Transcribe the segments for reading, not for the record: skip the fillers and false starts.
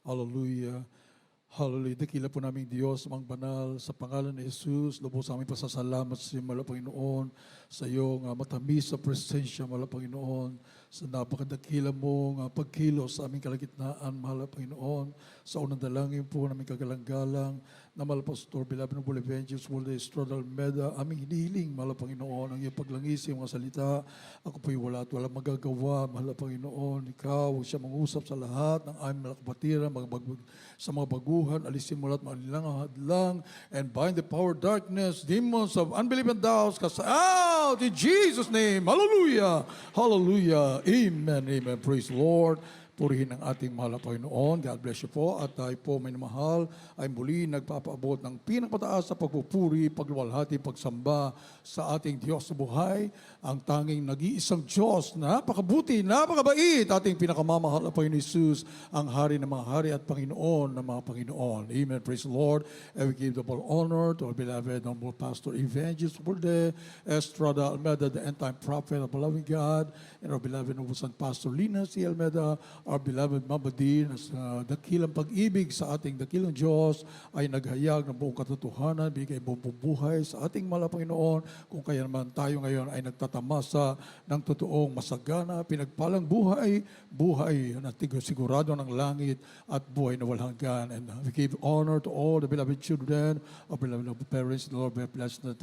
Hallelujah. Hallelujah. Dakila po naming Diyos, amang banal, sa pangalan ni Jesus, lubos aming pasasalamat sa iyo, mahal na Panginoon, sa iyong matamis sa presensya, mahal na Panginoon, sa napakadakila mong pagkilos sa aming kalagitnaan, mahal na Panginoon, sa unang dalangin po naming kagalang-galang, na mahal Pastor, beloved Noble Evangelist, World Estrada Almeda, aming hinihiling, mahal na Panginoon, ang iyong paglangis, iyong mga salita, ako po'y wala at wala magagawa, mahal na Panginoon, ikaw, huwag siya mangusap sa lahat ng aming mga kapatiran, sa mga baguhan, alisin mo lahat mga hadlang, and bind the power of darkness, demons of unbelief and doubts, cast out in Jesus' name. Hallelujah! Hallelujah! Amen, amen. Praise the Lord. Purihin ang ating mahal na Panginoon. God bless you po. At tayo po may namahal ay muli nagpapaabot ng pinakapataas sa pagpupuri, pagluwalhati, pagsamba sa ating Diyos sa buhay. Ang tanging nag-iisang Diyos, napakabuti, napakabait, ating pinakamamahal na Panginoon Jesus, ang Hari ng mga hari at Panginoon ng mga Panginoon. Amen. Praise the Lord. And we give the full honor to our beloved Noble Pastor Evangelist World Estrada Almeda, the end-time prophet of the loving God, and our beloved Noble Son Pastor Lina C. Almeda, our beloved Mama Dean, sa dakilang pag-ibig sa ating dakilang Diyos ay naghayag ng buong katotohanan, bigay buong buhay sa ating mahal na Panginoon, kung kaya naman tayo ngayon ay nagtatamasa ng totoong masagana, pinagpalang buhay, buhay na sigurado ng langit at buhay na walang hanggan. And we give honor to all the beloved children, our beloved parents. The Lord bless that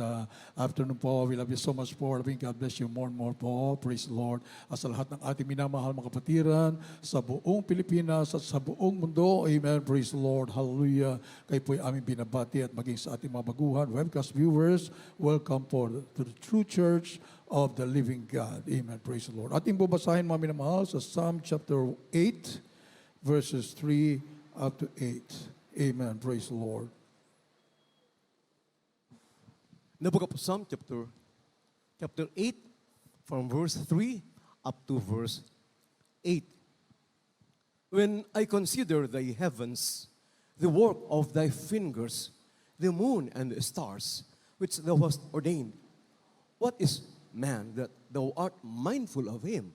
afternoon po. We love you so much po. God bless you more and more po. Praise the Lord. At sa lahat ng ating minamahal mga kapatiran, sa buong Pilipinas at sa buong mundo. Amen. Praise the Lord. Hallelujah. Kayo po'y aming binabati at maging sa ating mga baguhan, webcast viewers, welcome po to the true church of the living God. Amen. Praise the Lord. Ating babasahin mga minamahal sa Psalm chapter 8, verses 3 up to 8. Amen. Praise the Lord. The book of Psalm chapter 8, from verse 3 up to verse 8. When I consider thy heavens, the work of thy fingers, the moon and the stars, which thou hast ordained, what is man that thou art mindful of him,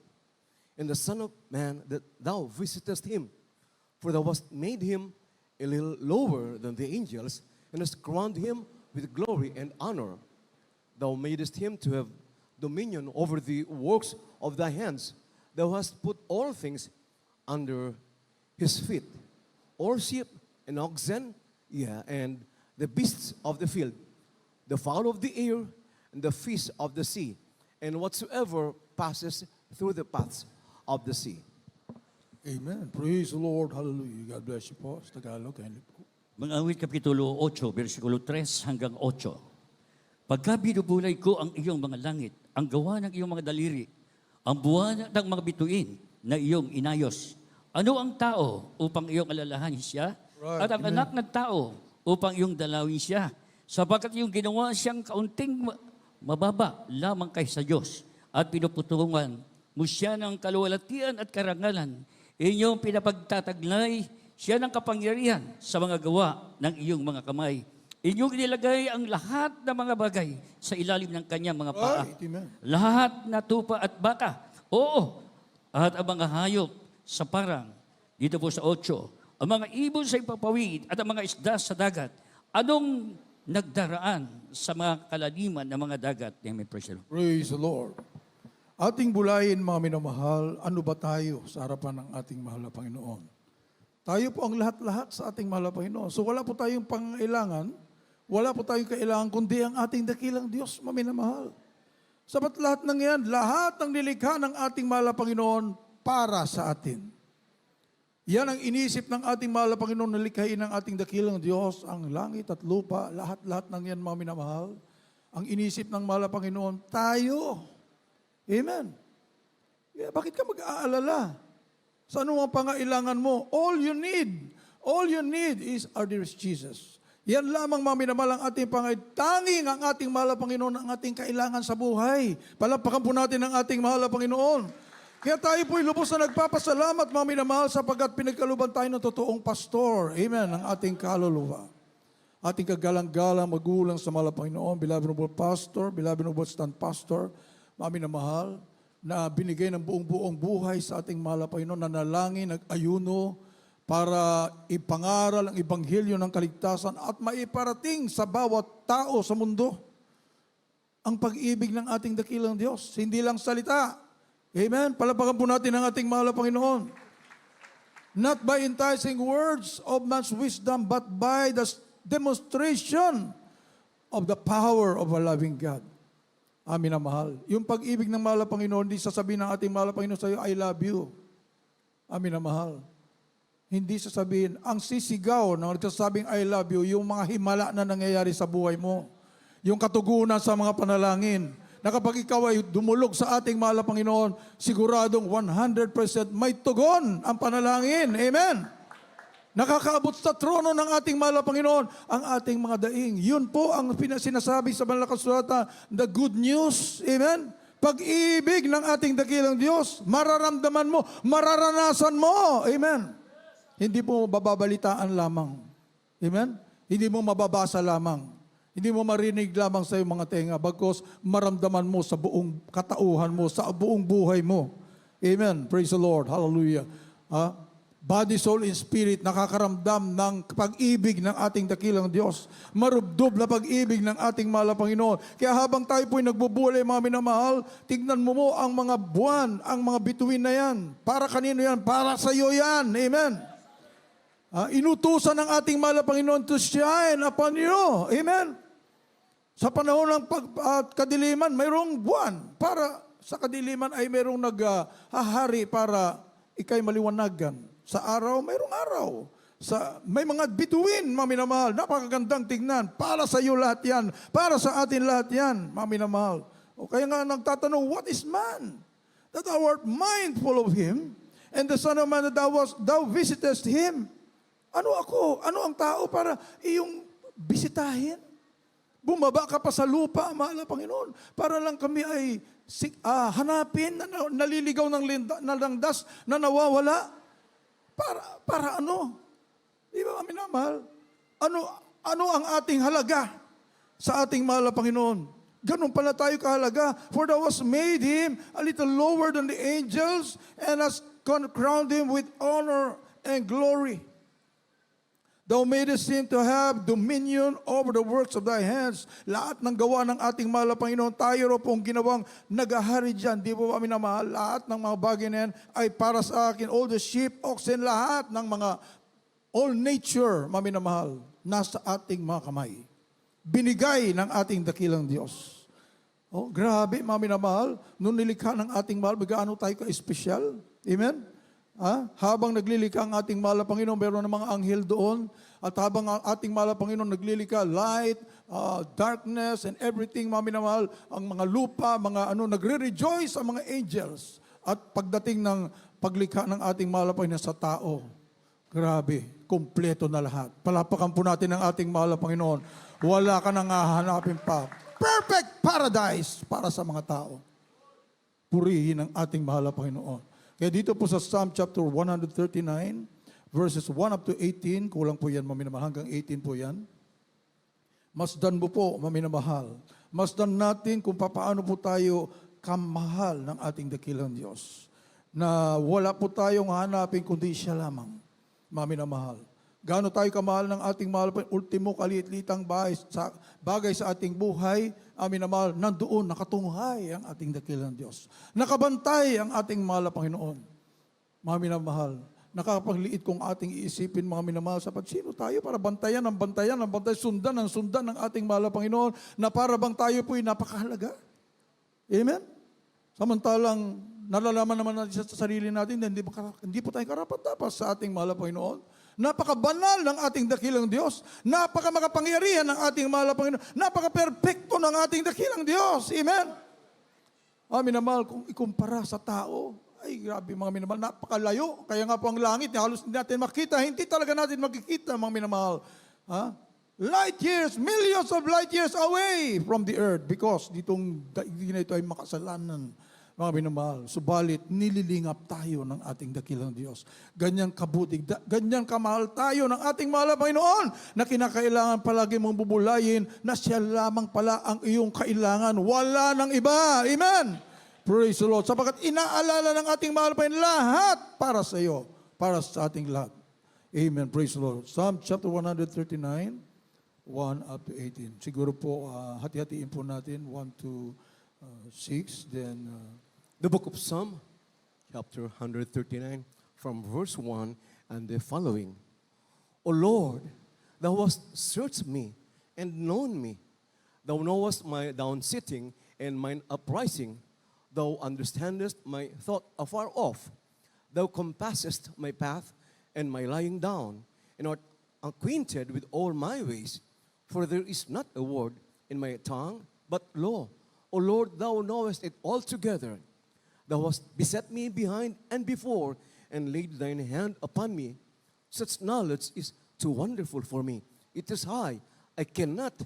and the Son of Man that thou visitest him? For thou hast made him a little lower than the angels, and hast crowned him with glory and honor. Thou madest him to have dominion over the works of thy hands. Thou hast put all things under his feet, all sheep and oxen, and the beasts of the field, the fowl of the air, and the fish of the sea, and whatsoever passes through the paths of the sea. Amen. Praise the Lord. Hallelujah. God bless you po. Sa Tagalog. Mga awit Kapitulo 8, versikulo 3 hanggang 8. Pagka binubulay ko ang iyong mga langit, ang gawa ng iyong mga daliri, ang buwan ng mga bituin na iyong inayos, ano ang tao upang iyong alalahanin siya? Right. At ang Amen. anak ng tao upang iyong dalawin siya? Sapagkat iyong ginawa siyang kaunting mababa lamang kaysa Diyos at pinuputungan mo siya ng kaluwalhatian at karangalan. Inyong pinapagtataglay siya ng kapangyarihan sa mga gawa ng iyong mga kamay. Inyong nilagay ang lahat ng mga bagay sa ilalim ng kanyang mga paa. Right. Amen. Lahat na tupa at baka. Oo. At ang mga hayop sa parang, dito po sa 8, ang mga ibon sa ipapawid at ang mga isda sa dagat, anong nagdaraan sa mga kalaliman ng mga dagat? Amen. Praise the Lord. Praise the Lord. Ating bulayin mga minamahal, ano ba tayo sa harapan ng ating mahal na Panginoon? Tayo po ang lahat-lahat sa ating mahal na Panginoon. So wala po tayong pangailangan, wala po tayong kailangan, kundi ang ating dakilang Diyos, mga minamahal. Sapat lahat ng yan, lahat ng nilikha ng ating mahal na Panginoon para sa atin. Yan ang inisip ng ating mahal na Panginoon na likhain ng ating dakilang Diyos, ang langit at lupa, lahat-lahat ng yan, mga minamahal. Ang inisip ng mahal na Panginoon, tayo. Amen. Yeah, bakit ka mag-aalala? Sa anong pangailangan mo? All you need is our dearest Jesus. Yan lamang mga minamahal ang ating tanging ang ating mahal na Panginoon ang ating kailangan sa buhay. Palapakan po natin ang ating mahal na Panginoon. Kaya tayo po'y lubos na nagpapasalamat mga minamahal sapagkat pinagkaluban tayo ng totoong pastor. Amen. Ang ating kaluluwa. Ating kagalang-galang magulang sa mahal na Panginoon, beloved noble pastor, beloved noble stand pastor, mga minamahal, na binigay ng buong-buong buhay sa ating mahal na Panginoon, nanalangin, nag-ayuno, para ipangaral ang ebanghelyo ng kaligtasan at maiparating sa bawat tao sa mundo ang pag-ibig ng ating dakilang Diyos. Hindi lang salita. Amen? Palapakan po natin ang ating mahal na Panginoon. Not by enticing words of man's wisdom, but by the demonstration of the power of a loving God. Amin na mahal. Yung pag-ibig ng mahal na Panginoon, hindi sasabihin ng ating mahal na Panginoon sa iyo, I love you. Amin na mahal. Hindi sasabihin, ang sisigaw ng nagsasabing I love you, yung mga himala na nangyayari sa buhay mo. Yung katugunan sa mga panalangin. Na kapag ikaw ay dumulog sa ating mahal na Panginoon, siguradong 100% may tugon ang panalangin. Amen. Nakakaabot sa trono ng ating mahal na Panginoon ang ating mga daing. Yun po ang sinasabi sa banal na kasulatan, the good news. Amen. Pag-ibig ng ating dakilang Diyos, mararamdaman mo, mararanasan mo. Amen. Hindi mo bababalitaan lamang. Amen? Hindi mo mababasa lamang. Hindi mo marinig lamang sa iyong mga tenga, bagkos maramdaman mo sa buong katauhan mo, sa buong buhay mo. Amen. Praise the Lord. Hallelujah. Body, soul, and spirit, nakakaramdam ng pag-ibig ng ating dakilang Diyos. Marubdob na pag-ibig ng ating mahal na Panginoon. Kaya habang tayo po'y nagbubuhay, mga minamahal, tignan mo ang mga buwan, ang mga bituin na yan. Para kanino yan? Para sa iyo yan. Amen. Inutusan ng ating mahal na Panginoon to shine upon you. Amen. Sa panahon ng kadiliman, mayroong buwan. Para sa kadiliman ay mayroong naghahari para ikay maliwanagan. Sa araw, mayroong araw. May mga bituin, mga minamahal. Napakagandang tignan. Para sa iyo lahat yan. Para sa atin lahat yan, mga minamahal. O kaya nga nagtatanong, what is man? That thou art mindful of him, and the Son of Man that thou visitest him. Ano ako? Ano ang tao para iyong bisitahin? Bumaba ka pa sa lupa, mahal na Panginoon, para lang kami ay hanapin, naliligaw ng landas na nawawala. Para ano? Di ba kami na mahal? Ano ang ating halaga sa ating mahal na Panginoon? Ganun pala tayo kahalaga. For thou hast made him a little lower than the angels and hast crowned him with honor and glory. Thou madest him to have dominion over the works of thy hands. Lahat ng gawa ng ating mahal na Panginoon, tayo ro pong ginawang nagahari dyan. Di po kami na mahal? Lahat ng mga bagay na yan ay para sa akin. All the sheep, oxen, lahat ng mga, all nature, mami na mahal, nasa ating mga kamay. Binigay ng ating dakilang Diyos. Oh, grabe, mami na mahal. Nung nilikha ng ating mahal, gaano tayo ka-espesyal? Amen? Habang naglilika ang ating mahal na Panginoon, meron ng mga anghel doon. At habang ang ating mahal na Panginoon naglilika, light, darkness, and everything, mami na mahal, ang mga lupa, mga nagre-rejoice ang mga angels. At pagdating ng paglikha ng ating mahal na Panginoon sa tao, grabe, kumpleto na lahat. Palapakan po natin ang ating mahal na Panginoon. Wala ka nang hahanapin pa. Perfect paradise para sa mga tao. Purihin ang ating mahal na Panginoon. Kaya dito po sa Psalm chapter 139, verses 1 up to 18, kulang po yan, maminamahal, hanggang 18 po yan. Masdan mo po, maminamahal. Masdan natin kung paano po tayo kamahal ng ating dakilang Diyos. Na wala po tayong hanapin kundi siya lamang, maminamahal. Gaano tayo kamahal ng ating mahal, ultimo kaliit-litang bagay sa ating buhay, amin na mahal, nandoon, nakatunghay ang ating dakilang Diyos. Nakabantay ang ating mahal na Panginoon. Mami na mahal, nakakapagliit kung ating iisipin, mga minamahal, sapat sino tayo para bantayan, sundan ng ating mahal na Panginoon, na para bang tayo po'y napakahalaga. Amen? Samantalang, nalalaman naman natin sa sarili natin na hindi po tayo karapat-dapat sa ating mahal na Panginoon. Napakabanal ng ating dakilang Diyos. Napakamakapangyarihan ng ating mahal na Panginoon. Napaka-perfecto ng ating dakilang Diyos. Amen? Amin na mahal, kung ikumpara sa tao, ay grabe mga minamahal, napakalayo. Kaya nga po ang langit, halos hindi natin makita. Hindi talaga natin makikita mga minamahal. Light years, millions of light years away from the earth because ditong daigdig na ito ay makasalanan. Mga minamahal, subalit nililingap tayo ng ating dakilang Diyos. Ganyang kabutig, ganyang kamahal tayo ng ating mahal na Panginoon na kinakailangan palagi mong bubulayin na siya lamang pala ang iyong kailangan. Wala nang iba. Amen. Praise the Lord. Sapagkat inaalala ng ating mahal na Panginoon lahat para sa iyo, para sa ating lahat. Amen. Praise the Lord. Psalm chapter 139, 1 up to 18. Siguro po, hati-hatiin po natin, 1 to 6. Then, The book of Psalm, chapter 139, from verse 1 and the following. O Lord, thou hast searched me and known me. Thou knowest my down-sitting and mine uprising. Thou understandest my thought afar off. Thou compassest my path and my lying down, and art acquainted with all my ways. For there is not a word in my tongue, but lo, O Lord, thou knowest it altogether. Thou hast beset me behind and before, and laid thine hand upon me. Such knowledge is too wonderful for me. It is high. I cannot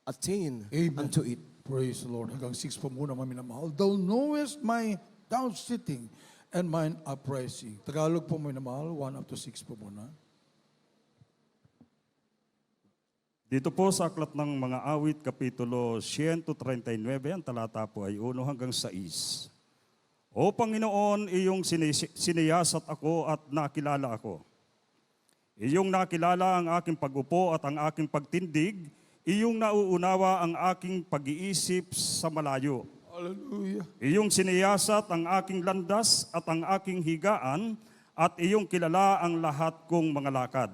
attain Amen. unto it. praise the Lord. Hanggang 6 po muna, mga minamahal. Thou knowest my down-sitting and mine uprising. Tagalog po, mga minamahal. 1 up to 6 po muna. Dito po sa Aklat ng Mga Awit, Kapitulo 139, ang talata po ay 1 hanggang 6. O Panginoon, iyong siniyasat ako at nakilala ako. Iyong nakilala ang aking pag-upo at ang aking pagtindig, iyong nauunawa ang aking pag-iisip sa malayo. Hallelujah. Iyong siniyasat ang aking landas at ang aking higaan, at iyong kilala ang lahat kong mga lakad.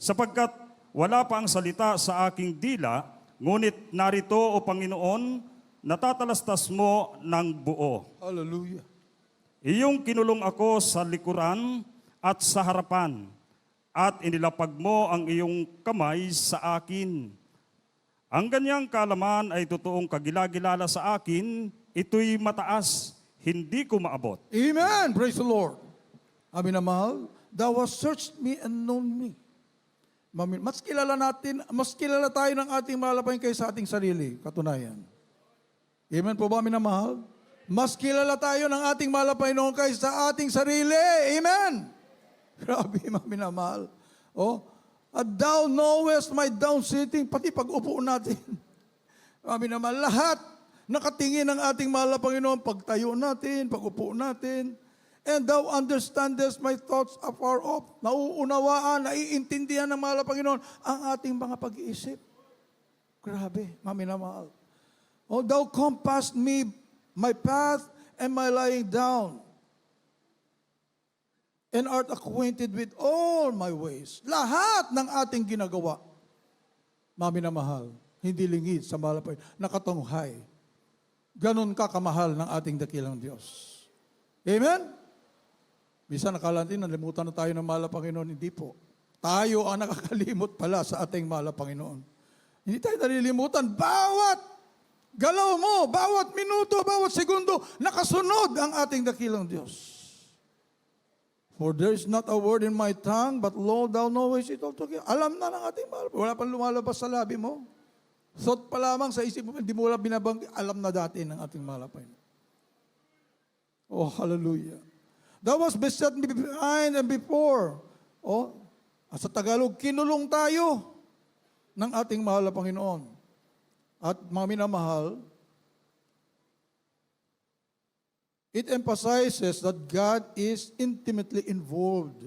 Sapagkat wala pa ang salita sa aking dila, ngunit narito, O Panginoon, natatalastas mo ng buo. Hallelujah. Iyong kinulong ako sa likuran at sa harapan, at inilapag mo ang iyong kamay sa akin. Ang ganyang kalaman ay totoong kagilagilala sa akin, ito'y mataas, hindi ko maabot. Amen. Praise the Lord. Amin na mahal, thou hast searched me and known me. Mas kilala tayo ng ating malapay kaysa ating sarili, katunayan. Amen po ba, amin na mahal? Mas kilala tayo ng ating malapay noon kaysa ating sarili. Amen. Grabe, amin na mahal. Oh, at thou knowest my down-sitting, pati pag-upo natin. Amin na mahal, lahat nakatingin ng ating mahal na Panginoon, pagtayo natin, pag-upo natin. And thou understandest my thoughts afar off. Nauunawaan, naiintindihan ng mahal na Panginoon ang ating mga pag-iisip. Grabe, mami na mahal. Oh, thou compassed me, my path, and my lying down, and art acquainted with all my ways. Lahat ng ating ginagawa, mami na mahal, hindi lingid sa mahal na Panginoon, nakatunghay. Ganon ka kamahal ng ating dakilang Diyos. Amen? Minsan nakala natin, nalimutan na tayo ng mahal na Panginoon. Hindi po. Tayo ang nakakalimot pala sa ating mahal na Panginoon. Hindi tayo nalilimutan. Bawat galaw mo, bawat minuto, bawat segundo, nakasunod ang ating dakilang Diyos. For there is not a word in my tongue, but lo, thou knowest it altogether. Alam na ng ating mahal. Wala pang lumalabas sa labi mo. Thought pa lamang sa isip mo, hindi mo wala binabanggi, alam na dati ng ating mahal na Panginoon. Oh, hallelujah. Thou was beset me behind and before. Oh, sa Tagalog, kinulong tayo ng ating mahal na Panginoon. At mga minamahal, it emphasizes that God is intimately involved,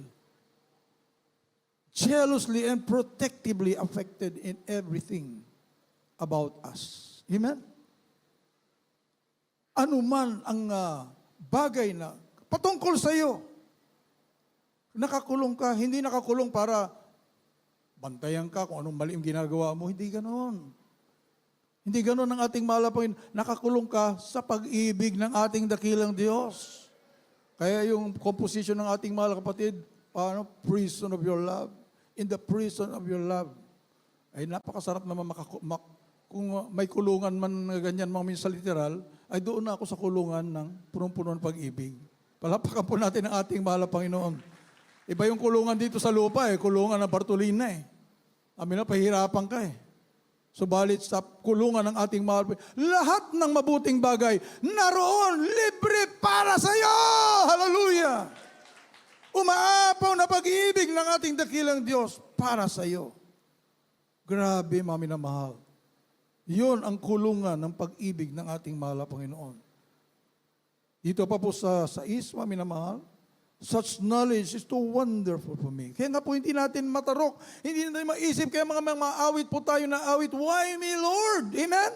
jealously and protectively affected in everything about us. Amen? Ano man ang bagay na patungkol sa iyo, nakakulong ka, hindi nakakulong para bantayan ka kung anong mali ang ginagawa mo. Hindi ganoon. Hindi ganoon ang ating mahal na Panginoon. Nakakulong ka sa pag-ibig ng ating dakilang Diyos. Kaya yung composition ng ating mahal na kapatid, prison of your love. In the prison of your love. Ay napakasarap naman kung may kulungan man na ganyan mga minsan literal, ay doon na ako sa kulungan ng punong-puno ng pag-ibig. Palapakan po natin ang ating mahal na Panginoon. Iba yung kulungan dito sa lupa kulungan ng Bartolina Amin na, pahirapan ka Subalit sa kulungan ng ating mahal, lahat ng mabuting bagay naroon, libre para sa iyo. Hallelujah! Umaapaw na pag-ibig ng ating dakilang Diyos para sa iyo. Grabe, mami na mahal. Yun ang kulungan ng pag-ibig ng ating mahal na Panginoon. Dito pa po sa 6, mami na mahal, Such knowledge is too wonderful for me. Kaya nga po hindi natin matarok, hindi natin maisip, kaya mga awit po tayo na awit, why me Lord? Amen?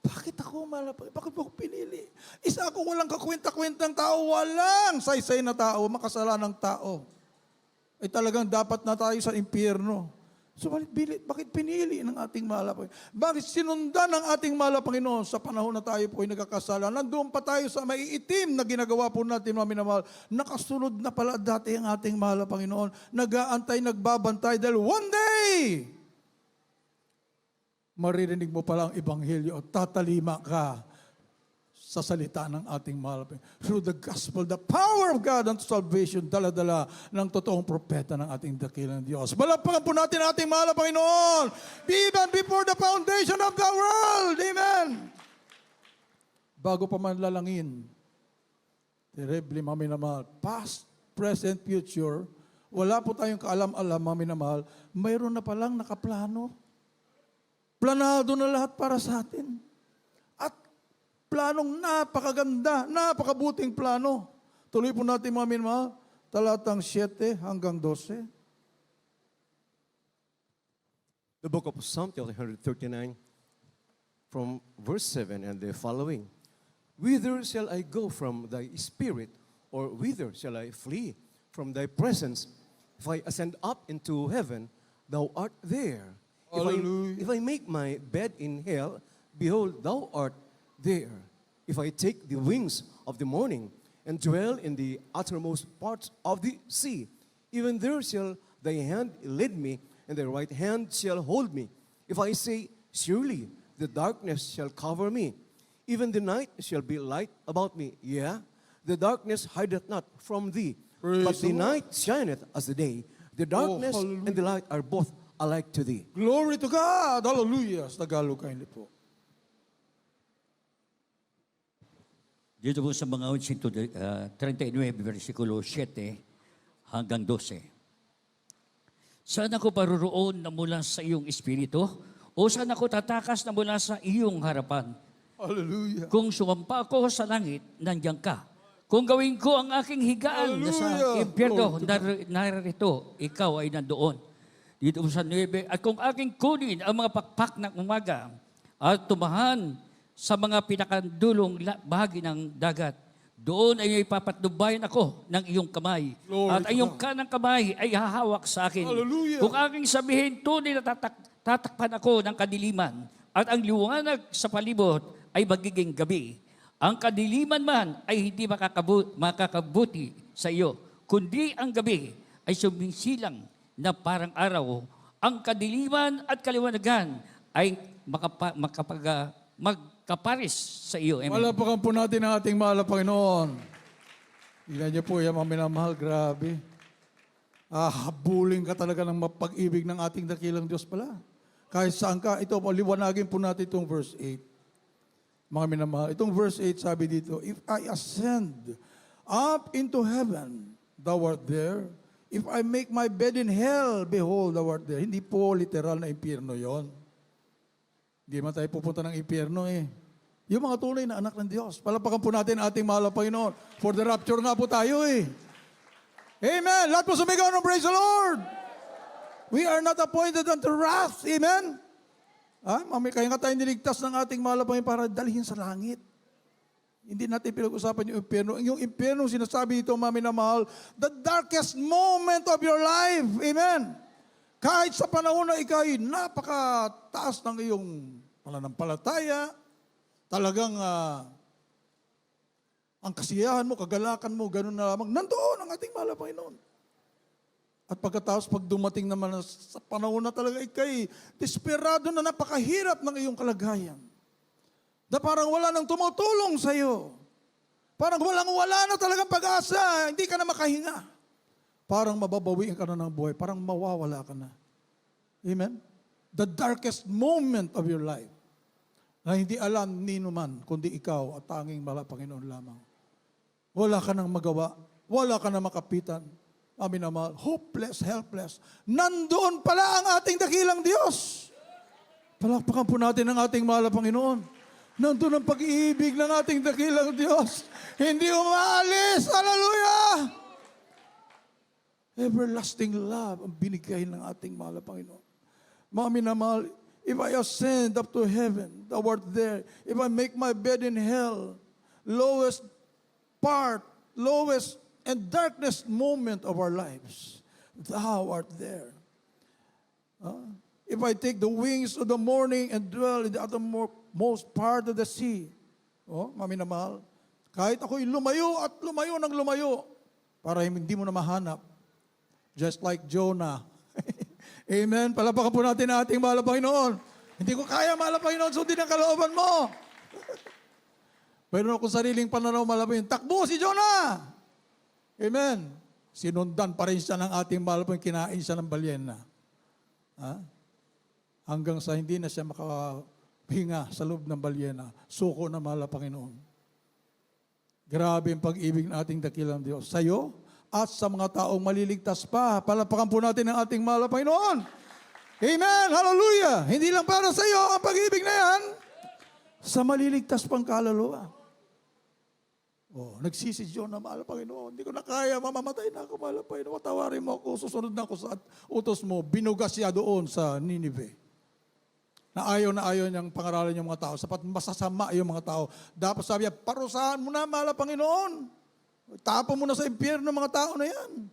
Bakit ako malapag? Bakit po ako pinili? Isa ako walang kakwenta-kwentang tao, walang saysay na tao, makasalanang tao. Ay talagang dapat na tayo sa impyerno. So bakit pinili ng ating mahal na Panginoon? Bakit sinundan ng ating mahal na Panginoon sa panahon na tayo po ay nagkakasala? Nandoon pa tayo sa maiitim na ginagawa po natin, mga minamahal. Nakasunod na pala dati ang ating mahal na Panginoon. Nag-aantay, nagbabantay dahil one day, maririnig mo pala ang ebanghelyo at tatalima ka sa salita ng ating mahal. Through the gospel, the power of God unto salvation, dala-dala ng totoong propeta ng ating dakilang Diyos. Malapakan po natin ang ating mahal na Panginoon, even before the foundation of the world. Amen. Bago pa man lalangin, terribly, mga minamahal, past, present, future, wala po tayong kaalam-alam, mga minamahal, mayroon na palang nakaplano. Planado na lahat para sa atin. At planong napakaganda, napakabuting plano. Tuloy po natin mga minamahal, talatang 7 hanggang 12. The book of Psalm 139, from verse 7 and the following. Whither shall I go from thy spirit, or whither shall I flee from thy presence? If I ascend up into heaven, thou art there. Hallelujah. If I make my bed in hell, behold, thou art there. If I take the wings of the morning and dwell in the uttermost parts of the sea, even there shall thy hand lead me, and thy right hand shall hold me. If I say, surely the darkness shall cover me, even the night shall be light about me. Yeah, the darkness hideth not from thee, Praise but the the Lord. night shineth as the day. The darkness hallelujah. and the light are both alike to thee. Glory to God! Hallelujah! Sa Tagalog kayo po. Dito po sa mga 39, versikulo 7 hanggang 12. Saan ako paroroon na mula sa iyong espiritu? O saan ako tatakas na mula sa iyong harapan? Hallelujah! Kung sumampa ako sa langit, nandiyan ka. Kung gawin ko ang aking higaan na sa Hallelujah! impyerno, Glory narito, ikaw ay nandoon. Dito po sa 9, at kung aking kunin ang mga pakpak ng umaga at tumahan sa mga pinakandulong bahagi ng dagat, doon ay ipapatnubayan ako ng iyong kamay. Glory At to ang iyong God. kanang kamay ay hahawak sa akin. Hallelujah! Kung aking sabihin, tunay na tatakpan ako ng kadiliman, at ang liwanag sa palibot ay magiging gabi. Ang kadiliman man ay hindi makakabuti sa iyo, kundi ang gabi ay sumisilang na parang araw. Ang kadiliman at kaliwanagan ay magkaparis sa iyo. Amen. Malapakan po natin ang ating mahal na Panginoon. Tingnan niyo po yan, mga minamahal, grabe. Habulin ka talaga ng mapag-ibig ng ating dakilang Diyos pala. Kahit saan ka, ito po, liwanagin po natin itong verse 8. Mga minamahal, itong verse 8 sabi dito, if I ascend up into heaven, thou art there. If I make my bed in hell, behold, thou art there. Hindi po literal na impyerno yon. Hindi man tayo pupunta ng impyerno eh. Yung mga tunay na anak ng Diyos. Palapakan po natin ating mahal na Panginoon. For the rapture nga po tayo eh. Amen. Lahat po sumigaw ng praise the Lord. We are not appointed unto wrath. Amen. Kaya nga tayo niligtas ng ating mahal na Panginoon para dalhin sa langit. Hindi natin pinag-usapan yung impyerno. Yung impyerno, sinasabi ito, mami na mahal, the darkest moment of your life. Amen. Kahit sa panahon na ikaw ay napakataas ng iyong pananampalataya, talagang ang kasiyahan mo, kagalakan mo, ganun na lamang, nandoon ang ating mahal na Panginoon. At pagkatapos, pag dumating naman sa panahon na talaga ikay desperado na napakahirap ng iyong kalagayan, na parang wala nang tumutulong sa iyo, parang wala na talagang pag-asa, hindi ka na makahinga, parang mababawiin ka na ng buhay, parang mawawala ka na. Amen? The darkest moment of your life, na hindi alam nino man, kundi ikaw at tanging mahal na Panginoon lamang. Wala ka nang magawa, wala ka nang makapitan. Amin na mahal, hopeless, helpless. Nandoon pala ang ating dakilang Diyos. Palakpakan po natin ang ating mahal na Panginoon. Nandoon ang pag-ibig ng ating dakilang Diyos. Hindi umaalis. Hallelujah! Everlasting love ang binigay ng ating mahal na Panginoon. Mga minamahal, if I ascend up to heaven, thou art there. If I make my bed in hell, lowest part, lowest and darkest moment of our lives, thou art there. If I take the wings of the morning and dwell in the uttermost part of the sea, mga minamahal, kahit ako'y lumayo at lumayo ng lumayo, para hindi mo na mahanap, just like Jonah. Amen. Palapakan po natin ang ating mahal na Panginoon. Hindi ko kaya, mahal na Panginoon, sundin ang kalooban mo. Mayroon akong sariling pananaw, mahal na Panginoon. Takbo si Jonah! Amen. Sinundan pa rin siya ng ating mahal na Panginoon. Kinain siya ng balyena. Hanggang sa hindi na siya makahinga sa loob ng balyena. Suko na mahal na Panginoon. Grabe ang pag-ibig ng ating dakilang Diyos. Sa'yo, at sa mga taong maliligtas pa. Palapakan po natin ang ating mahal na Panginoon. Amen! Hallelujah! Hindi lang para sa iyo ang pag-ibig na yan, sa maliligtas pang kaluluwa. Nagsisi Jonah, mahal na Panginoon. Hindi ko na kaya, mamamatay na ako, mahal na Panginoon. Tawarin mo ako, susunod na ako sa utos mo. Binugas siya doon sa Ninive. Na ayaw niyang pangaralan yung mga tao. Sapat masasama yung mga tao. Dapat sabi niya, parusahan mo na, mahal na Panginoon. Tapo mo na sa impyerno ng mga tao na yan.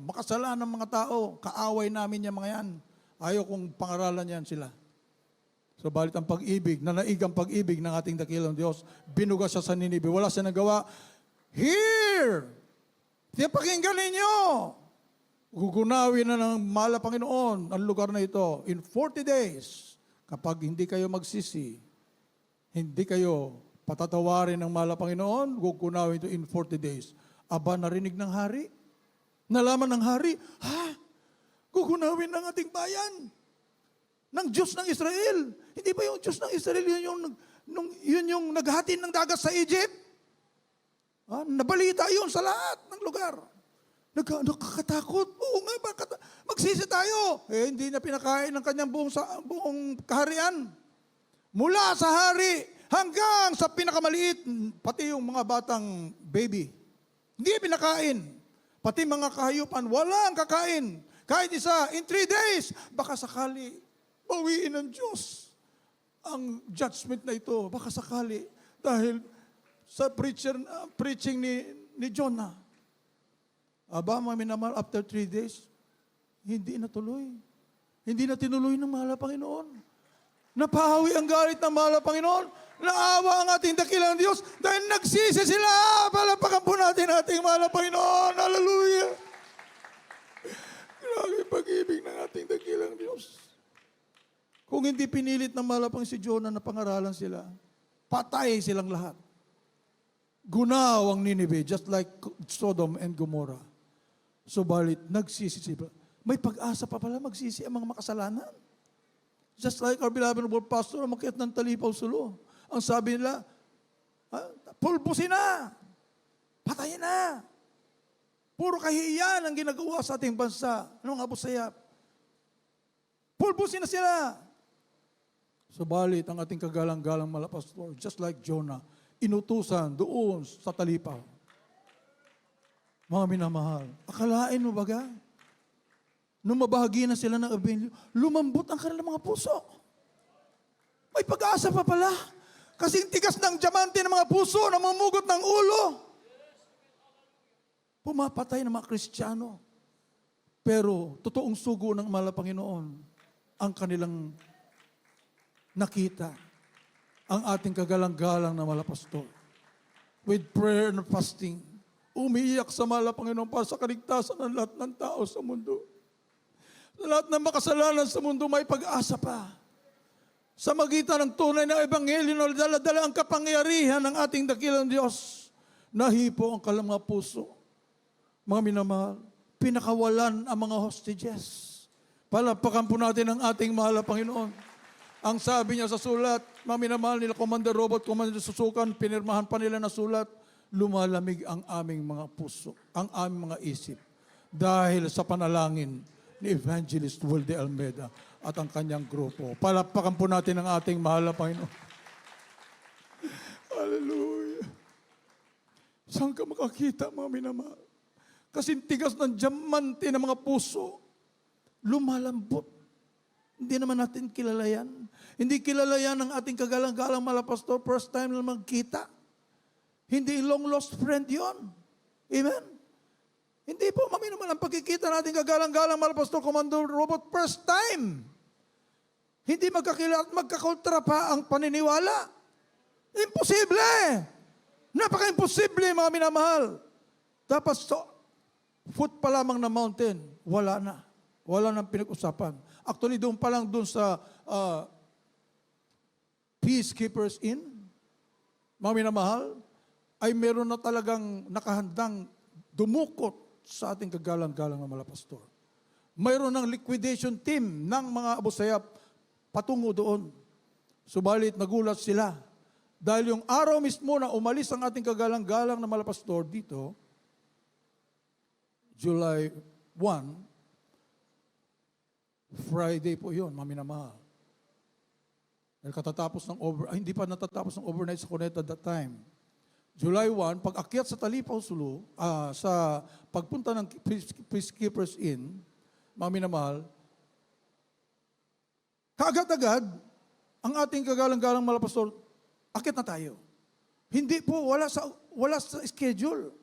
Makasalan ng mga tao. Kaaway namin yung mga yan. Ayaw kong pangaralan yan sila. So balit ang pag-ibig, nanaig ang pag-ibig ng ating dakilang Diyos. Binugas siya sa Ninibe. Wala siya nagawa. Here! Pakinggan ninyo! Gugunawin na ng mahal na Panginoon ang lugar na ito in 40 days. Kapag hindi kayo magsisi, hindi kayo patatawarin ng mahal na Panginoon, gugunawin ito in 40 days. Aba, narinig ng hari? Nalaman ng hari? Gugunawin ng ating bayan ng Diyos ng Israel. Hindi ba yung Diyos ng Israel yun yung naghahatid ng dagat sa Egypt? Nabalita yun sa lahat ng lugar. Nakakatakot. Oo nga, magsisi tayo. Hindi na pinakain ng kanyang buong kaharian. Mula sa hari hanggang sa pinakamaliit, pati yung mga batang baby. Hindi pinakain. Pati mga kahayupan, walang kakain. Kahit isa, in 3 days, baka sakali, bawiin ng Diyos ang judgment na ito. Baka sakali, dahil sa preaching ni Jonah. Aba, maminamal, after 3 days, hindi natuloy. Hindi na tinuloy ng mahal na Panginoon. Napahawi ang galit ng mahal na Panginoon. Naawa ang ating dakilang Diyos dahil nagsisi sila. Palapakan po natin ating mahal na Panginoon. Hallelujah! Grabe pag-ibig ng ating dakilang Diyos. Kung hindi pinilit ng mahal na Panginoon si Jonah na pangaralan sila, patay silang lahat. Gunaw ang Nineveh, just like Sodom and Gomorrah. Subalit, nagsisi sila. May pag-asa pa pala magsisi ang mga makasalanan. Just like our beloved Lord Pastor, umakyat ng Talipaw Sulo. Ang sabi nila, pulbusin na, patayin na. Puro kahihiyan ang ginagawa sa ating bansa. Anong Abu Sayyaf? Pulbusin na sila. Subalit, ang ating kagalang-galang malapastor, just like Jonah, inutusan doon sa Talipaw. Mga minamahal, akalain mo baga? Nung mabahagi na sila ng ebanghelyo, lumambot ang kanilang mga puso. May pag-asa pa pala. Kasing tigas ng diamante ng mga puso, namumugot ng ulo. Pumapatay ng mga Kristiyano. Pero totoong sugo ng mahal na Panginoon ang kanilang nakita. Ang ating kagalang-galang na mahal na pastor. With prayer and fasting, umiiyak sa mahal na Panginoon para sa kaligtasan ng lahat ng tao sa mundo. Sa lahat ng makasalanan sa mundo, may pag-asa pa. Sa magitan ng tunay na ebanghelyo na dala-dala ang kapangyarihan ng ating dakilang Diyos, nahipo ang kanilang mga puso. Mga minamahal, pinakawalan ang mga hostages. Palapakan po natin ang ating mahal na Panginoon. Ang sabi niya sa sulat, mga minamahal nila, Commander Robert, Commander Susukan, pinirmahan pa nila na sulat, lumalamig ang aming mga puso, ang aming mga isip. Dahil sa panalangin ni Evangelist Wilde Almeida at ang kanyang grupo. Palapakan po natin ang ating mahal na Panginoon. Hallelujah. Saan ka makakita, mga minamahal? Kasing tigas ng diamante ng mga puso. Lumalambot. Hindi naman natin kilala yan. Hindi kilala yan ng ating kagalang-galang malapastor. First time na magkita. Hindi long lost friend yon. Amen? Hindi po, mami naman ang pagkikita natin kagalang-galang malapastor, Commander Robot, first time. Hindi magkakilala at magkakontra pa ang paniniwala. Imposible! Napaka-imposible, mga minamahal. Dapat foot pa lamang na mountain, wala na. Wala nang pinag-usapan. Actually, doon pa lang doon sa Peacekeepers Inn, mga minamahal, ay meron na talagang nakahandang dumukot sa ating kagalang-galang na malapastor. Mayroon ng liquidation team ng mga Abu Sayyaf patungo doon. Subalit nagulat sila. Dahil yung araw mismo na umalis ang ating kagalang-galang na malapastor dito, July 1, Friday po yun, mami na mahal. Dahil katatapos ng hindi pa natatapos ng overnight sa Cuneta that time. July 1, pag akyat sa Talipaw Sulu, sa pagpunta ng Peacekeepers Inn, mami na mahal, kaagad-agad, ang ating kagalang-galang malapastor, akyat na tayo. Hindi po, wala sa schedule.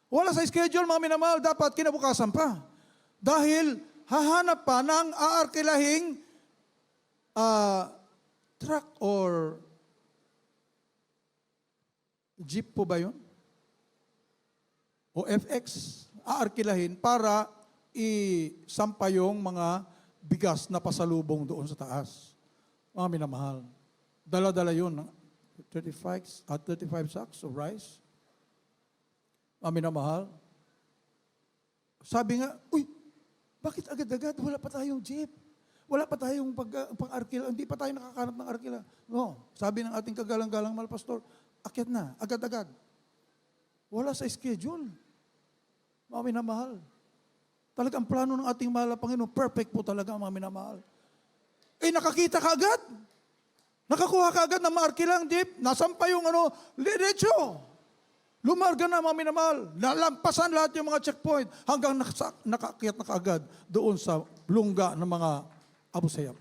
Wala sa schedule, mami na mahal, dapat kinabukasan pa. Dahil hahanap pa ng aarkilahing truck or jeep po ba yun? O FX, aarkilahin para isampa yung mga bigas na pasalubong doon sa taas. Mga minamahal. Dala-dala yun. 35 sacks of rice. Mga minamahal. Sabi nga, uy, bakit agad-agad? Wala pa tayong jeep. Wala pa tayong pang-arkila. Hindi pa tayo nakakanap ng arkila. No. Sabi ng ating kagalang-galang malapastor, akyat na, agad-agad. Wala sa schedule. Mga minamahal. Talagang plano ng ating mahal na Panginoon, perfect po talaga, mga minamahal. Nakakita ka agad. Nakakuha ka agad ng maarkilang jeep. Nasampa yung diretso. Lumarga na, mga minamahal. Nalampasan lahat yung mga checkpoint hanggang nakaakyat na kaagad doon sa lungga ng mga Abu Sayyaf.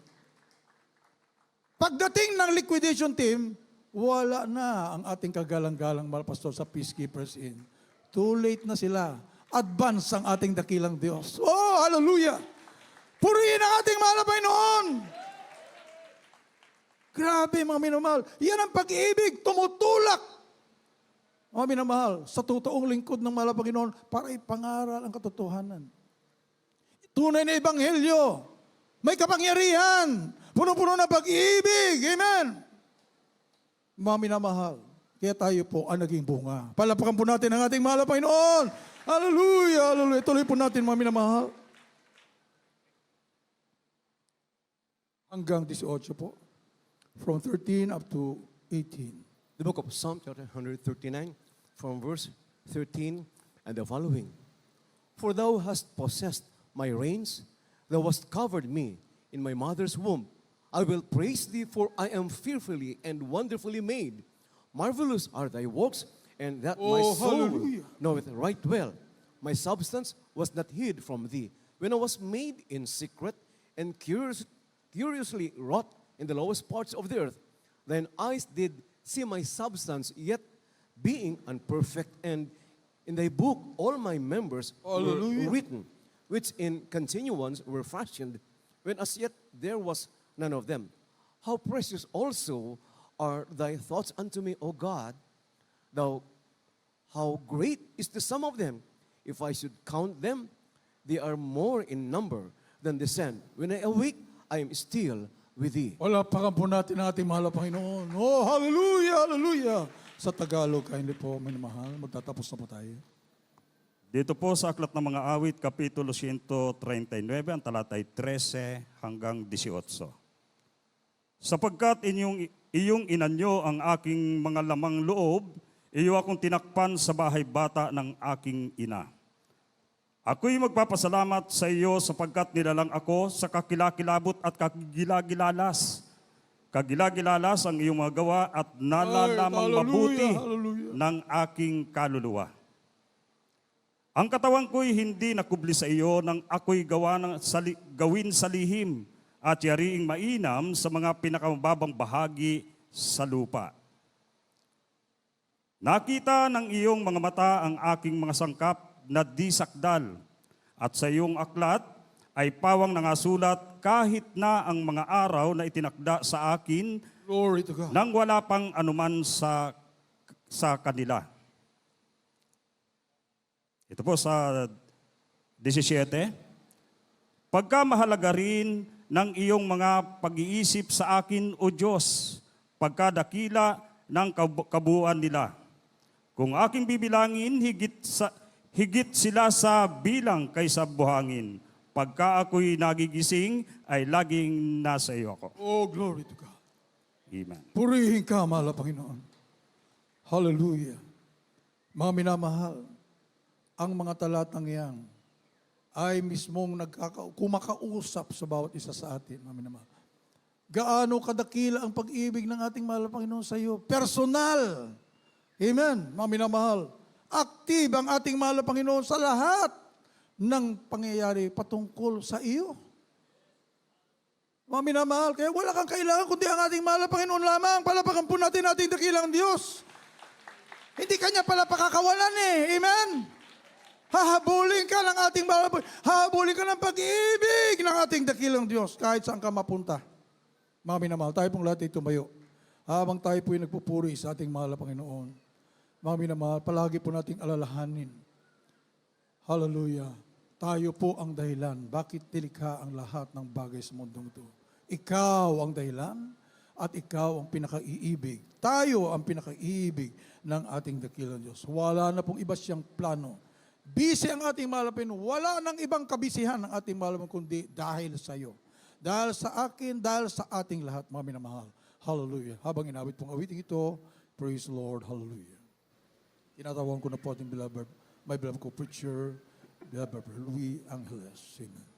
Pagdating ng liquidation team, wala na ang ating kagalang-galang malapastor sa Peacekeepers Inn. Too late na sila. Advance ang ating dakilang Diyos. Oh, hallelujah! Purihin ang ating mahal na Panginoon! Grabe, mga minamahal. Yan ang pag-ibig, tumutulak. Mga minamahal, sa totoong lingkod ng mahal na Panginoon para ipangaral ang katotohanan. Tunay na ebanghelyo. May kapangyarihan. Puno-puno na pag-ibig. Amen. Mga minamahal, kaya tayo po ang naging bunga. Palapakan po natin ang ating mahal na Panginoon. Hallelujah, hallelujah. Tuloy po natin, mga minamahal. Hanggang 18 po. From 13 up to 18. The book of Psalm chapter 139, from verse 13 and the following. For thou hast possessed my reins, thou hast covered me in my mother's womb. I will praise thee, for I am fearfully and wonderfully made. Marvelous are thy works, and that my soul hallelujah. knoweth right well. My substance was not hid from thee, when I was made in secret and curiously wrought in the lowest parts of the earth. Thine eyes did see my substance, yet being unperfect, and in thy book all my members Hallelujah. were written, which in continuance were fashioned, when as yet there was none of them. How precious also are thy thoughts unto me, O God! How great is the sum of them! If I should count them, they are more in number than the sand. When I awake, I am still with thee. Wala pa po natin ang ating mahal na Panginoon. Oh, hallelujah, hallelujah. Sa Tagalog, kindly po, minamahal, magtatapos na po tayo. Dito po sa Aklat ng Mga Awit, Kapitulo 139, ang talatay 13 hanggang 18. Sapagkat iyong inanyo ang aking mga lamang loob, iyo akong tinakpan sa bahay bata ng aking ina. Ako'y magpapasalamat sa iyo sapagkat nilalang ako sa kakilakilabot at kagilagilalas. Kagilagilalas ang iyong mga gawa at nalalamang Hallelujah, mabuti hallelujah. ng aking kaluluwa. Ang katawan ko'y hindi nakubli sa iyo nang ako'y gawin sa lihim at yariing mainam sa mga pinakamababang bahagi sa lupa. Nakita ng iyong mga mata ang aking mga sangkap na di sakdal at sa iyong aklat ay pawang nangasulat kahit na ang mga araw na itinakda sa akin Glory to God. nang wala pang anuman sa kanila. Ito po sa 17. Pagka mahalaga rin ng iyong mga pag-iisip sa akin, O Diyos, pagka dakila ng kabuuan nila. Kung aking bibilangin, higit sila sa bilang kaysa buhangin. Pagka ako'y nagigising, ay laging nasa iyo ako. Oh, glory to God. Amen. Purihin ka, mahal na Panginoon. Hallelujah. Mga minamahal, ang mga talatang yan ay mismong kumakausap sa bawat isa sa atin, mga minamahal. Gaano kadakila ang pag-ibig ng ating mahal na Panginoon sa iyo? Personal. Amen, mga minamahal. Active ang ating mahal na Panginoon sa lahat ng pangyayari patungkol sa iyo. Mga minamahal, kaya wala kang kailangan kundi ang ating mahal na Panginoon lamang. Palapakan po natin ating dakilang Diyos. Hindi kanya pala pakakawalan eh. Amen? Hahabulin ka ng ating mahal na Panginoon. Hahabulin ka ng pag-ibig ng ating dakilang Diyos kahit saan ka mapunta. Mga minamahal, tayo pong lahat ay tumayo. Habang tayo po ay nagpupuri sa ating mahal na Panginoon. Mga minamahal, palagi po nating alalahanin. Hallelujah. Tayo po ang dahilan. Bakit nilikha ang lahat ng bagay sa mundong ito? Ikaw ang dahilan at ikaw ang pinakaiibig. Tayo ang pinakaiibig ng ating dakilang Diyos. Wala na pong iba siyang plano. Busy ang ating mahal na Panginoon. Wala nang ibang kabisihan ng ating mahal na Panginoon kundi dahil sa iyo. Dahil sa akin, dahil sa ating lahat, mga minamahal. Hallelujah. Habang inawit pong awiting ito, praise the Lord. Hallelujah. Tinatawan ko na po ating beloved, my beloved co-preacher, beloved Louis Angeles. Amen.